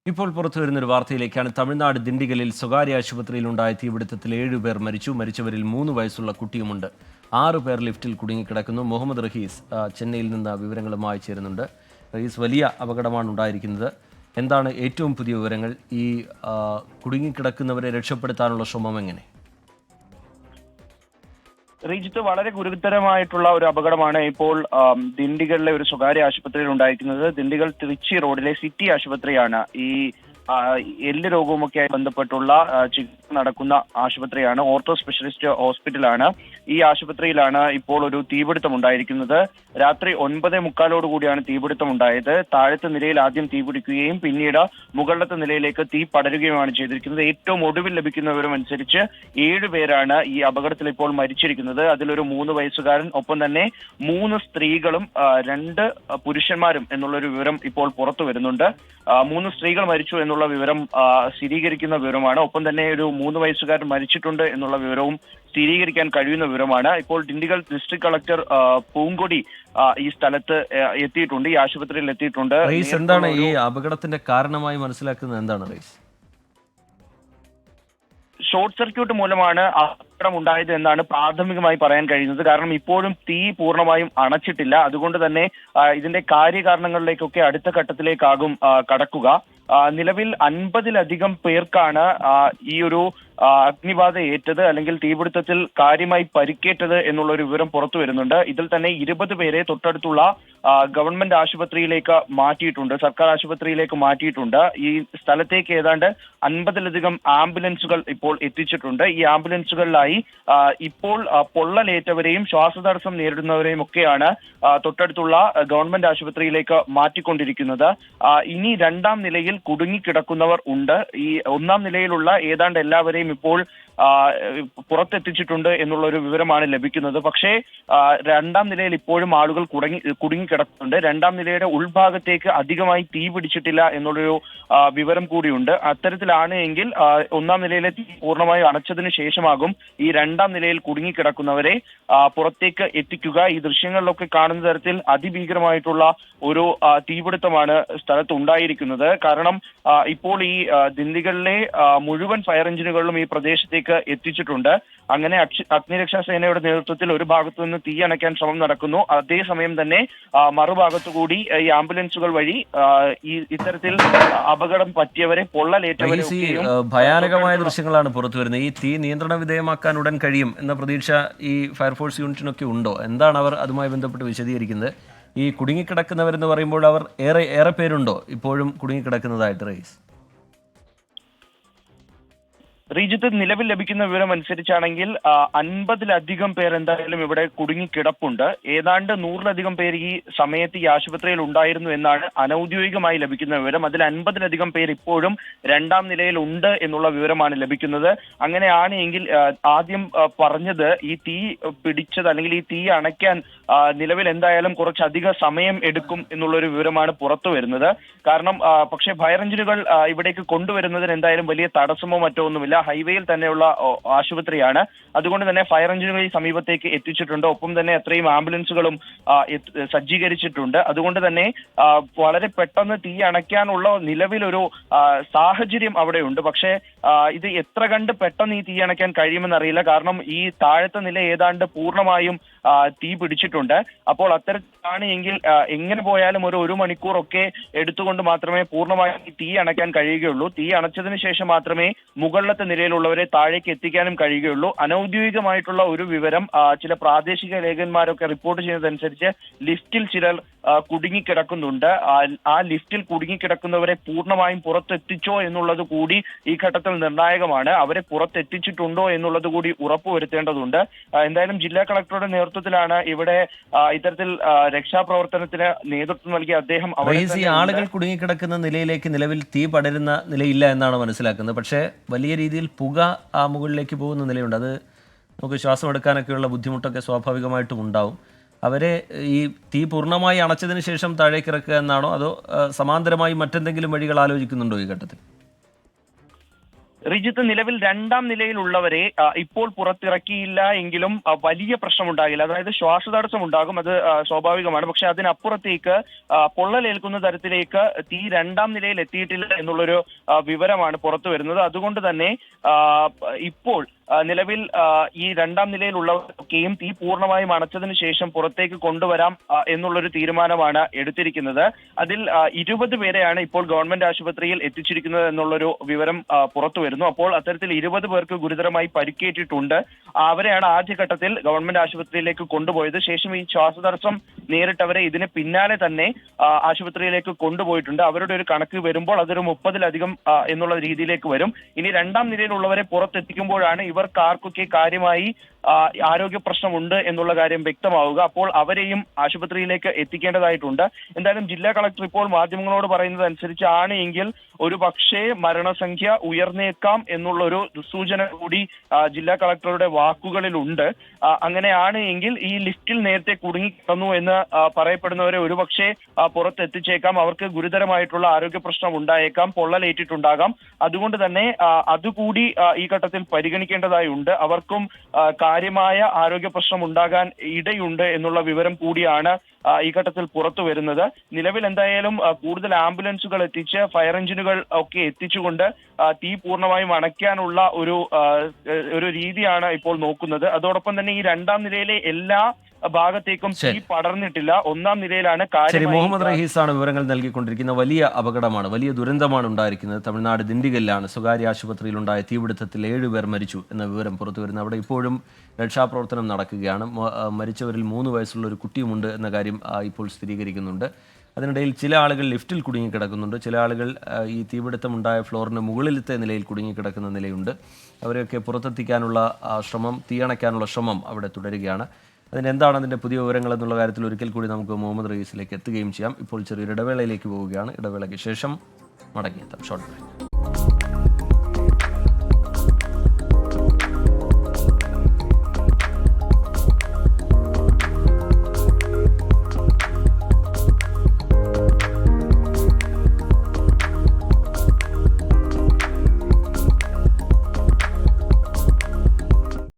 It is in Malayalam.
ഇപ്പോൾ പുറത്തുവരുന്നൊരു വാർത്തയിലേക്കാണ്. തമിഴ്നാട് ദിണ്ടിഗലിൽ സ്വകാര്യ ആശുപത്രിയിലുണ്ടായ തീപിടുത്തത്തിൽ 7 പേർ മരിച്ചു. മരിച്ചവരിൽ 3 വയസ്സുള്ള കുട്ടിയുമുണ്ട്. 6 പേർ ലിഫ്റ്റിൽ കുടുങ്ങിക്കിടക്കുന്നു. മുഹമ്മദ് റഹീസ് ചെന്നൈയിൽ നിന്ന് വിവരങ്ങളുമായി ചേരുന്നുണ്ട്. റഹീസ്, വലിയ അപകടമാണ് ഉണ്ടായിരിക്കുന്നത്. എന്താണ് ഏറ്റവും പുതിയ വിവരങ്ങൾ? ഈ കുടുങ്ങിക്കിടക്കുന്നവരെ രക്ഷപ്പെടുത്താനുള്ള ശ്രമം എങ്ങനെ? റീജിത്ത്, വളരെ ഗുരുതരമായിട്ടുള്ള ഒരു അപകടമാണ് ഇപ്പോൾ ദിണ്ടിഗലിലെ ഒരു സ്വകാര്യ ആശുപത്രിയിൽ ഉണ്ടായിരിക്കുന്നത്. ദിണ്ടിഗൽ തിരുച്ചി റോഡിലെ സിറ്റി ആശുപത്രിയാണ് ഈ ആ, എല്ല് രോഗവുമൊക്കെയായി ബന്ധപ്പെട്ടുള്ള ചികിത്സ നടക്കുന്ന ആശുപത്രിയാണ്. ഓർത്തോ സ്പെഷ്യലിസ്റ്റ് ഹോസ്പിറ്റലാണ്. ഈ ആശുപത്രിയിലാണ് ഇപ്പോൾ ഒരു തീപിടുത്തം ഉണ്ടായിരിക്കുന്നത്. രാത്രി 9:45 കൂടിയാണ് തീപിടുത്തം ഉണ്ടായത്. താഴത്തെ നിലയിൽ ആദ്യം തീപിടിക്കുകയും പിന്നീട് മുകളിലത്തെ നിലയിലേക്ക് തീ പടരുകയുമാണ് ചെയ്തിരിക്കുന്നത്. ഏറ്റവും ഒടുവിൽ ലഭിക്കുന്ന വിവരം അനുസരിച്ച് 7 പേരാണ് ഈ അപകടത്തിൽ ഇപ്പോൾ മരിച്ചിരിക്കുന്നത്. അതിലൊരു 3 വയസ്സുകാരൻ, ഒപ്പം തന്നെ 3 സ്ത്രീകളും 2 പുരുഷന്മാരും എന്നുള്ളൊരു വിവരം ഇപ്പോൾ പുറത്തു വരുന്നുണ്ട്. 3 സ്ത്രീകൾ മരിച്ചു എന്നുള്ള വിവരം സ്ഥിരീകരിക്കുന്ന വിവരമാണ്. ഒപ്പം തന്നെ ഒരു 3 വയസ്സുകാരൻ മരിച്ചിട്ടുണ്ട് എന്നുള്ള വിവരവും സ്ഥിരീകരിക്കാൻ കഴിയുന്ന വിവരമാണ്. ഇപ്പോൾ ഡിണ്ടിഗൽ ഡിസ്ട്രിക്ട് കളക്ടർ പൂങ്കൊടി ഈ സ്ഥലത്ത് എത്തിയിട്ടുണ്ട്, ഈ ആശുപത്രിയിൽ എത്തിയിട്ടുണ്ട്. റഹീസ്, എന്താണ് ഈ അപകടത്തിന്റെ കാരണമായി മനസ്സിലാക്കുന്നത്? എന്താണ് റഹീസ്? ഷോർട്ട് സർക്യൂട്ട് മൂലമാണ് അപകടം ഉണ്ടായത് എന്നാണ് പ്രാഥമികമായി പറയാൻ കഴിയുന്നത്. കാരണം ഇപ്പോഴും തീ പൂർണ്ണമായും അണച്ചിട്ടില്ല. അതുകൊണ്ട് തന്നെ ഇതിന്റെ കാര്യകാരണങ്ങളിലേക്കൊക്കെ അടുത്ത ഘട്ടത്തിലേക്കാകും കടക്കുക. നിലവിൽ 50-ലധികം പേർക്കാണ് ഈ ഒരു അഗ്നിബാധ ഏറ്റത്, അല്ലെങ്കിൽ തീപിടുത്തത്തിൽ കാര്യമായി പരിക്കേറ്റത് എന്നുള്ള ഒരു വിവരം പുറത്തു വരുന്നുണ്ട്. ഇതിൽ തന്നെ 20 പേരെ തൊട്ടടുത്തുള്ള ഗവൺമെന്റ് ആശുപത്രിയിലേക്ക് മാറ്റിയിട്ടുണ്ട്, സർക്കാർ ആശുപത്രിയിലേക്ക് മാറ്റിയിട്ടുണ്ട്. ഈ സ്ഥലത്തേക്ക് ഏതാണ്ട് 50-ലധികം ആംബുലൻസുകൾ ഇപ്പോൾ എത്തിച്ചിട്ടുണ്ട്. ഈ ആംബുലൻസുകളിലായി ഇപ്പോൾ പൊള്ളലേറ്റവരെയും ശ്വാസതടസ്സം നേരിടുന്നവരെയും ഒക്കെയാണ് തൊട്ടടുത്തുള്ള ഗവൺമെന്റ് ആശുപത്രിയിലേക്ക് മാറ്റിക്കൊണ്ടിരിക്കുന്നത്. ഇനി 2ാം നിലയിൽ കുടുങ്ങിക്കിടക്കുന്നവർ ഉണ്ട്. ഈ 1ാം നിലയിലുള്ള ഏതാണ്ട് എല്ലാവരെയും ഇപ്പോൾ പുറത്തെത്തിച്ചിട്ടുണ്ട് എന്നുള്ള ഒരു വിവരമാണ് ലഭിക്കുന്നത്. പക്ഷേ 2ാം നിലയിൽ ഇപ്പോഴും ആളുകൾ കുടുങ്ങിക്കിടക്കുന്നുണ്ട്. 2ാം നിലയുടെ ഉൾഭാഗത്തേക്ക് അധികമായി തീ പിടിച്ചിട്ടില്ല എന്നുള്ളൊരു വിവരം കൂടിയുണ്ട്. അത്തരത്തിലാണ് എങ്കിൽ 1ാം നിലയിലെ തീ പൂർണ്ണമായും അണച്ചതിന് ശേഷമാകും ഈ 2ാം നിലയിൽ കുടുങ്ങിക്കിടക്കുന്നവരെ പുറത്തേക്ക് എത്തിക്കുക. ഈ ദൃശ്യങ്ങളിലൊക്കെ കാണുന്ന തരത്തിൽ അതിഭീകരമായിട്ടുള്ള ഒരു തീപിടുത്തമാണ് സ്ഥലത്ത് ഉണ്ടായിരിക്കുന്നത്. കാരണം ഇപ്പോൾ ഈ ദിണ്ടിഗലിലെ മുഴുവൻ ഫയർ എഞ്ചിനുകളിലും ഈ പ്രദേശത്തേക്ക് എത്തിച്ചിട്ടുണ്ട്. അങ്ങനെ അഗ്നിരക്ഷാ സേനയുടെ നേതൃത്വത്തിൽ ഒരു ഭാഗത്തു നിന്ന് തീ അണയ്ക്കാൻ ശ്രമം നടക്കുന്നു. അതേസമയം തന്നെ മറുഭാഗത്തുകൂടി ഈ ആംബുലൻസുകൾ വഴി ഈ ഇത്തരത്തിൽ അപകടം പറ്റിയവരെ, പൊള്ളലേറ്റവരെ, ഭയാനകമായ ദൃശ്യങ്ങളാണ് പുറത്തു വരുന്നത്. ഈ തീ നിയന്ത്രണ വിധേയമാക്കാൻ ഉടൻ കഴിയും എന്ന പ്രതീക്ഷ ഈ ഫയർഫോഴ്സ് യൂണിറ്റിനൊക്കെ ഉണ്ടോ? എന്താണ് അവർ അതുമായി ബന്ധപ്പെട്ട് വിശദീകരിക്കുന്നത്? ഈ കുടുങ്ങിക്കിടക്കുന്നവരെന്ന് പറയുമ്പോൾ അവർ ഏറെ പേരുണ്ടോ ഇപ്പോഴും കുടുങ്ങിക്കിടക്കുന്നതായിട്ട് റഹീസ്? റീജിത്ത്, നിലവിൽ ലഭിക്കുന്ന വിവരം അനുസരിച്ചാണെങ്കിൽ 50-ലധികം പേർ എന്തായാലും ഇവിടെ കുടുങ്ങിക്കിടപ്പുണ്ട്. ഏതാണ്ട് 100-ലധികം പേർ ഈ സമയത്ത് ഈ ആശുപത്രിയിൽ ഉണ്ടായിരുന്നു എന്നാണ് അനൌദ്യോഗികമായി ലഭിക്കുന്ന വിവരം. അതിൽ 50-ലധികം പേർ ഇപ്പോഴും 2ാം നിലയിൽ ഉണ്ട് എന്നുള്ള വിവരമാണ് ലഭിക്കുന്നത്. അങ്ങനെയാണ് എങ്കിൽ ആദ്യം പറഞ്ഞത് ഈ തീ പിടിച്ചത്, അല്ലെങ്കിൽ ഈ തീ അണയ്ക്കാൻ നിലവിൽ എന്തായാലും കുറച്ചധിക സമയം എടുക്കും എന്നുള്ളൊരു വിവരമാണ് പുറത്തു വരുന്നത്. കാരണം പക്ഷേ ഫയർ എഞ്ചിനുകൾ ഇവിടേക്ക് കൊണ്ടുവരുന്നതിന് എന്തായാലും വലിയ തടസ്സമോ മറ്റോ ഒന്നുമില്ല. ഹൈവേയിൽ തന്നെയുള്ള ആശുപത്രിയാണ്. അതുകൊണ്ട് തന്നെ ഫയർ എഞ്ചിനുകൾ ഈ സമീപത്തേക്ക് എത്തിച്ചിട്ടുണ്ട്. ഒപ്പം തന്നെ അത്രയും ആംബുലൻസുകളും സജ്ജീകരിച്ചിട്ടുണ്ട്. അതുകൊണ്ട് തന്നെ വളരെ പെട്ടെന്ന് തീ അണയ്ക്കാനുള്ള നിലവിലൊരു സാഹചര്യം അവിടെയുണ്ട്. പക്ഷേ ഇത് എത്ര കണ്ട് പെട്ടെന്ന് ഈ തീ അണയ്ക്കാൻ കഴിയുമെന്നറിയില്ല. കാരണം ഈ താഴത്തെ നില ഏതാണ്ട് പൂർണ്ണമായും തീ പിടിച്ചിട്ടുണ്ട്. അപ്പോൾ അത്തരത്തിലാണ് എങ്കിൽ എങ്ങനെ പോയാലും ഒരു മണിക്കൂറൊക്കെ എടുത്തുകൊണ്ട് മാത്രമേ പൂർണ്ണമായും ഈ തീ അണയ്ക്കാൻ കഴിയുകയുള്ളൂ. തീ അണച്ചതിന് ശേഷം മാത്രമേ മുകളിലത്തെ നിലയിലുള്ളവരെ താഴേക്ക് എത്തിക്കാനും കഴിയുകയുള്ളൂ. അനൌദ്യോഗികമായിട്ടുള്ള ഒരു വിവരം ചില പ്രാദേശിക ലേഖകന്മാരൊക്കെ റിപ്പോർട്ട് ചെയ്യുന്നതനുസരിച്ച് ലിഫ്റ്റിൽ ചിലർ കുടുങ്ങിക്കിടക്കുന്നുണ്ട്. ആ ലിഫ്റ്റിൽ കുടുങ്ങിക്കിടക്കുന്നവരെ പൂർണ്ണമായും പുറത്തെത്തിച്ചോ എന്നുള്ളത് കൂടി ഈ ഘട്ടത്തിൽ നിർണായകമാണ്. അവരെ പുറത്തെത്തിച്ചിട്ടുണ്ടോ എന്നുള്ളത് കൂടി ഉറപ്പുവരുത്തേണ്ടതുണ്ട്. എന്തായാലും ജില്ലാ കളക്ടറുടെ നേതൃത്വത്തിലാണ് ഇവിടെ ഇത്തരത്തിൽ രക്ഷാപ്രവർത്തനത്തിന് നേതൃത്വം നൽകിയ അദ്ദേഹം ആളുകൾ കുടുങ്ങിക്കിടക്കുന്ന നിലയിലേക്ക് നിലവിൽ തീ പടരുന്ന നിലയില്ല എന്നാണ് മനസ്സിലാക്കുന്നത്. പക്ഷേ വലിയ രീതിയിൽ പുക ആ മുകളിലേക്ക് പോകുന്ന നിലയുണ്ട്. അത് നമുക്ക് ശ്വാസം എടുക്കാനൊക്കെയുള്ള ബുദ്ധിമുട്ടൊക്കെ സ്വാഭാവികമായിട്ടും ഉണ്ടാവും. അവരെ ഈ തീ പൂർണ്ണമായി അണച്ചതിന് ശേഷം താഴേക്ക് ഇറക്കുക എന്നാണോ, അതോ സമാന്തരമായി മറ്റെന്തെങ്കിലും വഴികൾ ആലോചിക്കുന്നുണ്ടോ ഈ ഘട്ടത്തിൽ? റിജിത്ത്, നിലവിൽ രണ്ടാം നിലയിലുള്ളവരെ ഇപ്പോൾ പുറത്തിറക്കിയില്ല എങ്കിലും വലിയ പ്രശ്നമുണ്ടാകില്ല. അതായത് ശ്വാസതടസ്സം ഉണ്ടാകും, അത് സ്വാഭാവികമാണ്. പക്ഷെ അതിനപ്പുറത്തേക്ക് പൊള്ളലേൽക്കുന്ന തരത്തിലേക്ക് തീ രണ്ടാം നിലയിൽ എത്തിയിട്ടില്ല എന്നുള്ളൊരു വിവരമാണ് പുറത്തു വരുന്നത്. അതുകൊണ്ട് തന്നെ ഇപ്പോൾ നിലവിൽ ഈ രണ്ടാം നിലയിലുള്ളവർക്കൊക്കെയും തീ പൂർണ്ണമായും അണച്ചതിന് ശേഷം പുറത്തേക്ക് കൊണ്ടുവരാം എന്നുള്ളൊരു തീരുമാനമാണ് എടുത്തിരിക്കുന്നത്. അതിൽ 20 പേരെയാണ് ഇപ്പോൾ ഗവൺമെന്റ് ആശുപത്രിയിൽ എത്തിച്ചിരിക്കുന്നത് എന്നുള്ളൊരു വിവരം പുറത്തു വരുന്നു. അപ്പോൾ അത്തരത്തിൽ 20 പേർക്ക് ഗുരുതരമായി പരിക്കേറ്റിട്ടുണ്ട്. അവരെയാണ് ആദ്യഘട്ടത്തിൽ ഗവൺമെന്റ് ആശുപത്രിയിലേക്ക് കൊണ്ടുപോയത്. ശേഷം ഈ ശ്വാസതടസ്സം നേരിട്ടവരെ ഇതിന് പിന്നാലെ തന്നെ ആശുപത്രിയിലേക്ക് കൊണ്ടുപോയിട്ടുണ്ട്. അവരുടെ ഒരു കണക്ക് വരുമ്പോൾ അതൊരു 30-ലധികം എന്നുള്ള രീതിയിലേക്ക് വരും. ഇനി രണ്ടാം നിലയിലുള്ളവരെ പുറത്തെത്തിക്കുമ്പോഴാണ് ഇവർക്ക് ആർക്കൊക്കെ കാര്യമായി ആരോഗ്യ പ്രശ്നമുണ്ട് എന്നുള്ള കാര്യം വ്യക്തമാവുക. അപ്പോൾ അവരെയും ആശുപത്രിയിലേക്ക് എത്തിക്കേണ്ടതായിട്ടുണ്ട്. എന്തായാലും ജില്ലാ കളക്ടർ ഇപ്പോൾ മാധ്യമങ്ങളോട് പറയുന്നത് അനുസരിച്ച് ആണ് എങ്കിൽ ഒരു പക്ഷേ മരണസംഖ്യ ഉയർന്നേക്കാം എന്നുള്ളൊരു സൂചന കൂടി ജില്ലാ കളക്ടറുടെ വാക്കുകളിലുണ്ട്. അങ്ങനെയാണ് എങ്കിൽ ഈ ലിസ്റ്റിൽ നേരത്തെ കുടുങ്ങിക്കിടന്നു എന്ന് പറയപ്പെടുന്നവരെ ഒരുപക്ഷെ പുറത്തെത്തിച്ചേക്കാം. അവർക്ക് ഗുരുതരമായിട്ടുള്ള ആരോഗ്യ പ്രശ്നം ഉണ്ടായേക്കാം, പൊള്ളലേറ്റിട്ടുണ്ടാകാം. അതുകൊണ്ട് തന്നെ അതുകൂടി ഈ ഘട്ടത്തിൽ പരിഗണിക്കേണ്ടതായി ഉണ്ട്. അവർക്കും കാര്യമായ ആരോഗ്യ പ്രശ്നം ഉണ്ടാകാൻ ഇടയുണ്ട് എന്നുള്ള വിവരം കൂടിയാണ് ഈ ഘട്ടത്തിൽ പുറത്തു വരുന്നത്. നിലവിൽ എന്തായാലും കൂടുതൽ ആംബുലൻസുകൾ എത്തിച്ച് ഫയർ എഞ്ചിനുകൾ ഒക്കെ എത്തിച്ചുകൊണ്ട് തീ പൂർണ്ണമായും അണയ്ക്കാനുള്ള ഒരു രീതിയാണ് ഇപ്പോൾ നോക്കുന്നത്. അതോടൊപ്പം തന്നെ ഈ രണ്ടാം നിലയിലെ എല്ലാ ഭാഗത്തേക്കും തീ പടർന്നിട്ടില്ല. ഒന്നാം നിലയിലാണ് മുഹമ്മദ് റഹീസാണ് വിവരങ്ങൾ നൽകിക്കൊണ്ടിരിക്കുന്ന. വലിയ അപകടമാണ്, വലിയ ദുരന്തമാണ് ഉണ്ടായിരിക്കുന്നത്. തമിഴ്നാട് ദിണ്ടിഗലിലാണ് സ്വകാര്യ ആശുപത്രിയിൽ ഉണ്ടായ തീപിടുത്തത്തിൽ 7 പേർ മരിച്ചു എന്ന വിവരം പുറത്തു വരുന്നത്. അവിടെ ഇപ്പോഴും രക്ഷാപ്രവർത്തനം നടക്കുകയാണ്. മരിച്ചവരിൽ 3 വയസ്സുള്ള ഒരു കുട്ടിയുമുണ്ട് എന്ന കാര്യം ഇപ്പോൾ സ്ഥിരീകരിക്കുന്നുണ്ട്. അതിനിടയിൽ ചില ആളുകൾ ലിഫ്റ്റിൽ കുടുങ്ങിക്കിടക്കുന്നുണ്ട്. ചില ആളുകൾ ഈ തീപിടുത്തമുണ്ടായ ഫ്ലോറിന് മുകളിലത്തെ നിലയിൽ കുടുങ്ങിക്കിടക്കുന്ന നിലയുണ്ട്. അവരെയൊക്കെ പുറത്തെത്തിക്കാനുള്ള ശ്രമം, തീയണയ്ക്കാനുള്ള ശ്രമം അവിടെ തുടരുകയാണ്. അതിനെന്താണ് അതിൻ്റെ പുതിയ വിവരങ്ങൾ എന്നുള്ള കാര്യത്തിൽ ഒരിക്കൽ കൂടി നമുക്ക് മുഹമ്മദ് റയീസിലേക്ക് എത്തുകയും ചെയ്യാം. ഇപ്പോൾ ചെറിയൊരു ഇടവേളയിലേക്ക് പോവുകയാണ്. ഇടവേളയ്ക്ക് ശേഷം മടങ്ങിയെത്താം. Short break.